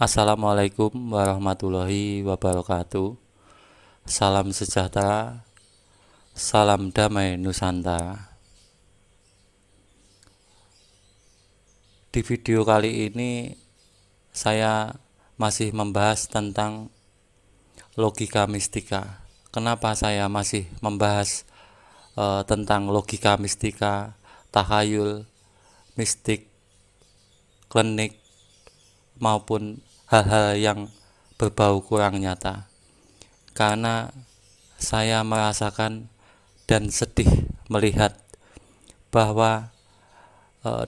Assalamualaikum warahmatullahi wabarakatuh. Salam sejahtera, salam damai Nusantara. Di video kali ini saya masih membahas tentang logika mistika. Kenapa saya masih membahas tentang logika mistika, tahayul, mistik, klinik, maupun hal-hal yang berbau kurang nyata? Karena saya merasakan dan sedih melihat bahwa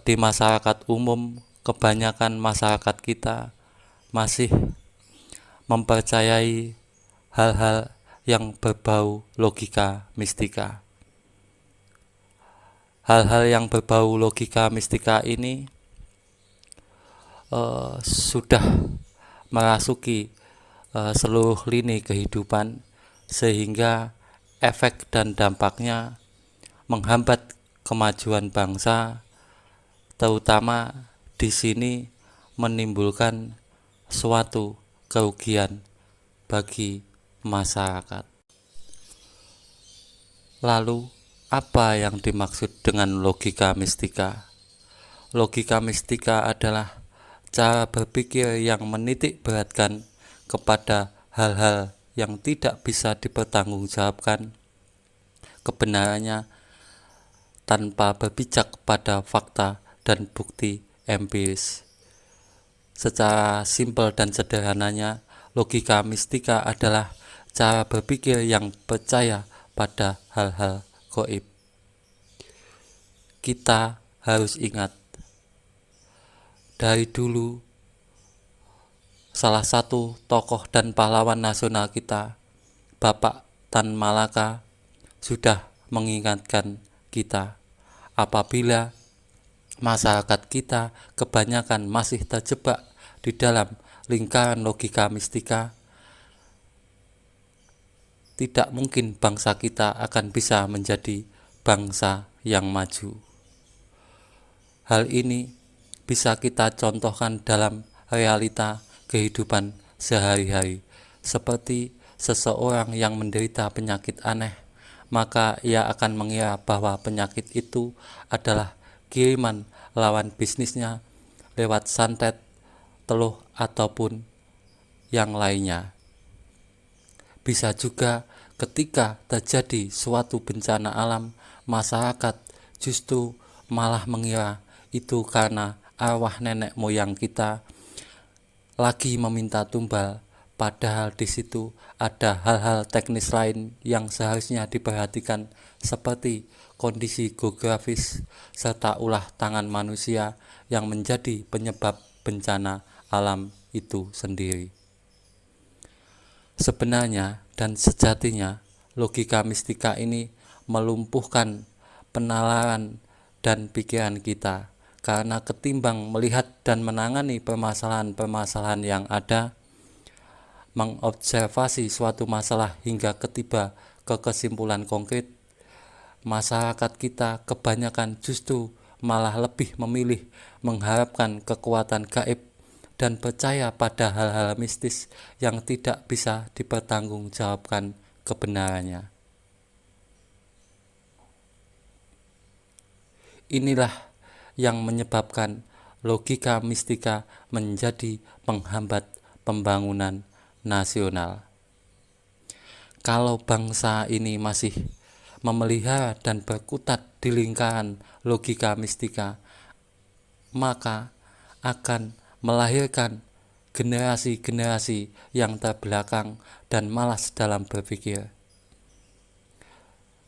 di masyarakat umum, kebanyakan masyarakat kita masih mempercayai hal-hal yang berbau logika mistika. Hal-hal yang berbau logika mistika ini sudah merasuki seluruh lini kehidupan, sehingga efek dan dampaknya menghambat kemajuan bangsa, terutama di sini menimbulkan suatu kerugian bagi masyarakat. Lalu, apa yang dimaksud dengan logika mistika? Logika mistika adalah cara berpikir yang menitik beratkan kepada hal-hal yang tidak bisa dipertanggungjawabkan kebenarannya tanpa berpijak pada fakta dan bukti empiris. Secara simpel dan sederhananya, logika mistika adalah cara berpikir yang percaya pada hal-hal gaib. Kita harus ingat, dari dulu salah satu tokoh dan pahlawan nasional kita, Bapak Tan Malaka, sudah mengingatkan kita apabila masyarakat kita kebanyakan masih terjebak di dalam lingkaran logika mistika, tidak mungkin bangsa kita akan bisa menjadi bangsa yang maju. Hal ini bisa kita contohkan dalam realita kehidupan sehari-hari, seperti seseorang yang menderita penyakit aneh, maka ia akan mengira bahwa penyakit itu adalah kiriman lawan bisnisnya lewat santet, teluh, ataupun yang lainnya. Bisa juga ketika terjadi suatu bencana alam, masyarakat justru malah mengira itu karena arwah nenek moyang kita lagi meminta tumbal, padahal di situ ada hal-hal teknis lain yang seharusnya diperhatikan, seperti kondisi geografis serta ulah tangan manusia yang menjadi penyebab bencana alam itu sendiri. Sebenarnya dan sejatinya, logika mistika ini melumpuhkan penalaran dan pikiran kita, karena ketimbang melihat dan menangani permasalahan-permasalahan yang ada, mengobservasi suatu masalah hingga ketiba ke kesimpulan konkret, masyarakat kita kebanyakan justru malah lebih memilih mengharapkan kekuatan gaib dan percaya pada hal-hal mistis yang tidak bisa dipertanggungjawabkan kebenarannya. Inilah yang menyebabkan logika mistika menjadi penghambat pembangunan nasional. Kalau bangsa ini masih memelihara dan berkutat di lingkaran logika mistika, maka akan melahirkan generasi-generasi yang terbelakang dan malas dalam berpikir,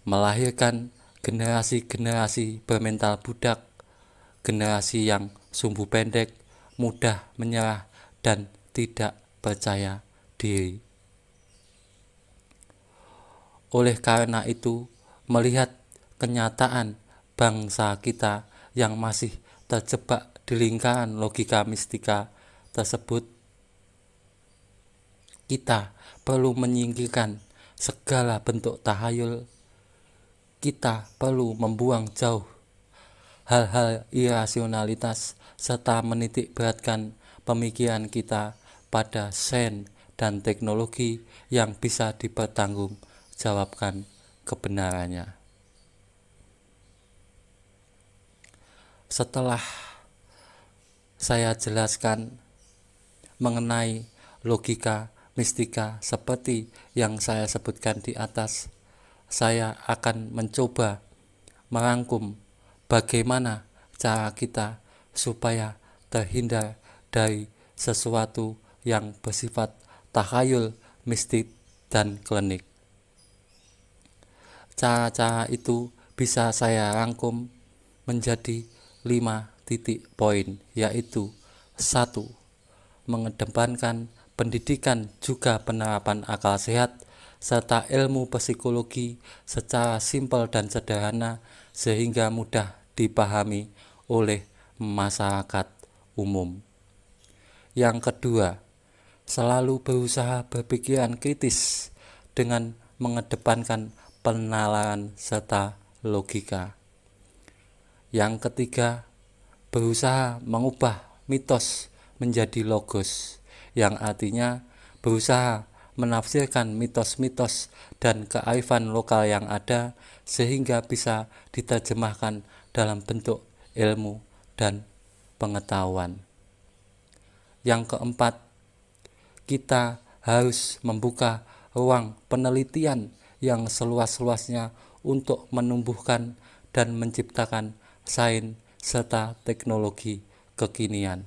melahirkan generasi-generasi bermental budak, generasi yang sumbu pendek, mudah menyerah, dan tidak percaya diri. Oleh karena itu, melihat kenyataan bangsa kita yang masih terjebak di lingkaran logika mistika tersebut, kita perlu menyingkirkan segala bentuk tahayul. Kita perlu membuang jauh hal-hal irasionalitas serta menitik beratkan pemikiran kita pada sains dan teknologi yang bisa dipertanggungjawabkan kebenarannya. Setelah saya jelaskan mengenai logika mistika seperti yang saya sebutkan di atas, saya akan mencoba merangkum bagaimana cara kita supaya terhindar dari sesuatu yang bersifat takhayul, mistik, dan klinik. Cara-cara itu bisa saya rangkum menjadi 5 titik poin, yaitu 1. Mengedepankan pendidikan juga penerapan akal sehat serta ilmu psikologi secara simpel dan sederhana sehingga mudah dipahami oleh masyarakat umum. Yang kedua, selalu berusaha berpikiran kritis dengan mengedepankan penalaran serta logika. Yang ketiga, berusaha mengubah mitos menjadi logos, yang artinya berusaha menafsirkan mitos-mitos dan kearifan lokal yang ada sehingga bisa diterjemahkan dalam bentuk ilmu dan pengetahuan. Yang keempat, kita harus membuka ruang penelitian yang seluas-luasnya untuk menumbuhkan dan menciptakan sains serta teknologi kekinian.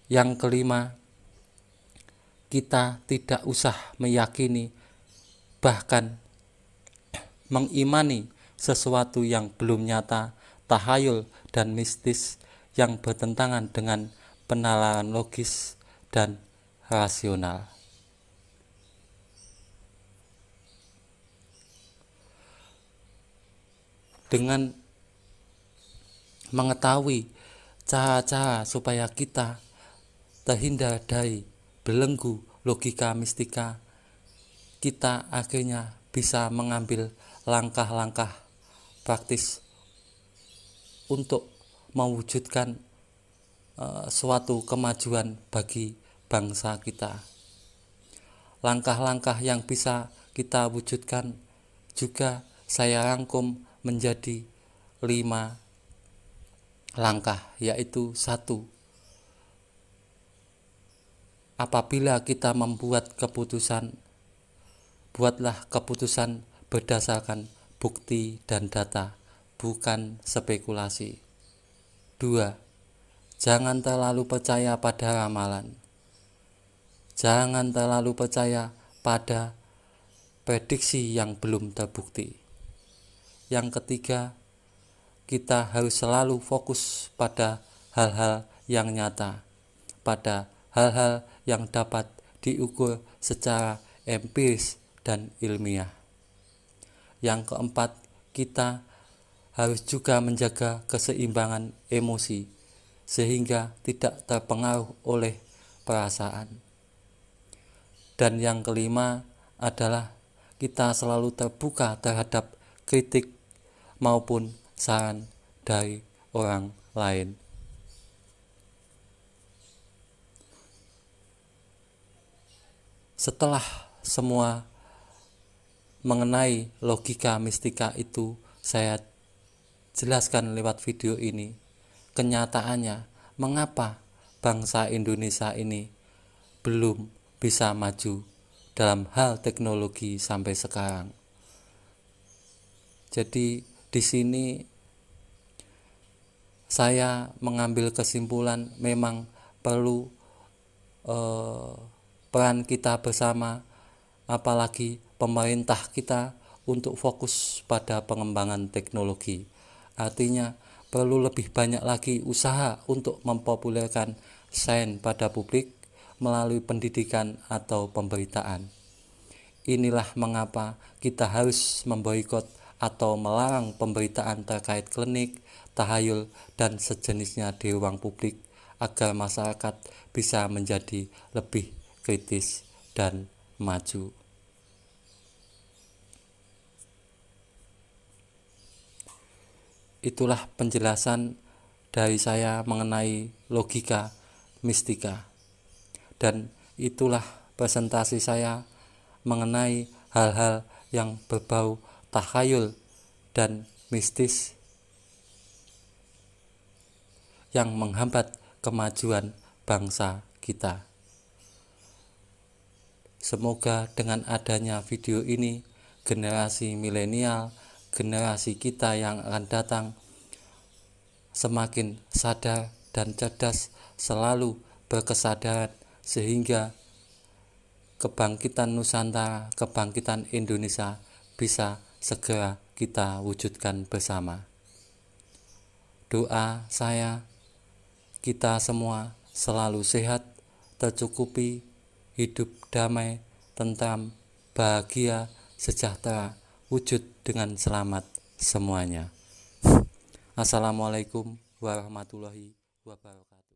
Yang kelima, kita tidak usah meyakini bahkan mengimani sesuatu yang belum nyata, tahayul dan mistis yang bertentangan dengan penalaran logis dan rasional. Dengan mengetahui cara-cara supaya kita terhindar dari belenggu logika mistika, kita akhirnya bisa mengambil langkah-langkah praktis untuk mewujudkan suatu kemajuan bagi bangsa kita. Langkah-langkah yang bisa kita wujudkan juga saya rangkum menjadi 5 langkah, yaitu 1. Apabila kita membuat keputusan, buatlah keputusan berdasarkan bukti dan data, bukan spekulasi. 2. Jangan terlalu percaya pada ramalan. Jangan terlalu percaya pada prediksi yang belum terbukti. Yang ketiga, kita harus selalu fokus pada hal-hal yang nyata, pada hal-hal yang dapat diukur secara empiris dan ilmiah. Yang keempat, kita harus juga menjaga keseimbangan emosi sehingga tidak terpengaruh oleh perasaan. Dan yang kelima adalah kita selalu terbuka terhadap kritik maupun saran dari orang lain. Setelah semua mengenai logika mistika itu saya jelaskan lewat video ini, kenyataannya mengapa bangsa Indonesia ini belum bisa maju dalam hal teknologi sampai sekarang. Jadi di sini saya mengambil kesimpulan memang perlu peran kita bersama, apalagi pemerintah kita, untuk fokus pada pengembangan teknologi. Artinya perlu lebih banyak lagi usaha untuk mempopulerkan sains pada publik melalui pendidikan atau pemberitaan. Inilah mengapa kita harus memboikot atau melarang pemberitaan terkait klinik, tahayul, dan sejenisnya di ruang publik agar masyarakat bisa menjadi lebih kritis dan maju. Itulah penjelasan dari saya mengenai logika mistika. Dan itulah presentasi saya mengenai hal-hal yang berbau takhayul dan mistis yang menghambat kemajuan bangsa kita. Semoga dengan adanya video ini, generasi milenial, generasi kita yang akan datang semakin sadar dan cerdas, selalu berkesadaran, sehingga kebangkitan Nusantara, kebangkitan Indonesia bisa segera kita wujudkan bersama. Doa saya, kita semua selalu sehat, tercukupi, hidup damai, tentram, bahagia, sejahtera, wujud dengan selamat semuanya. Assalamualaikum warahmatullahi wabarakatuh.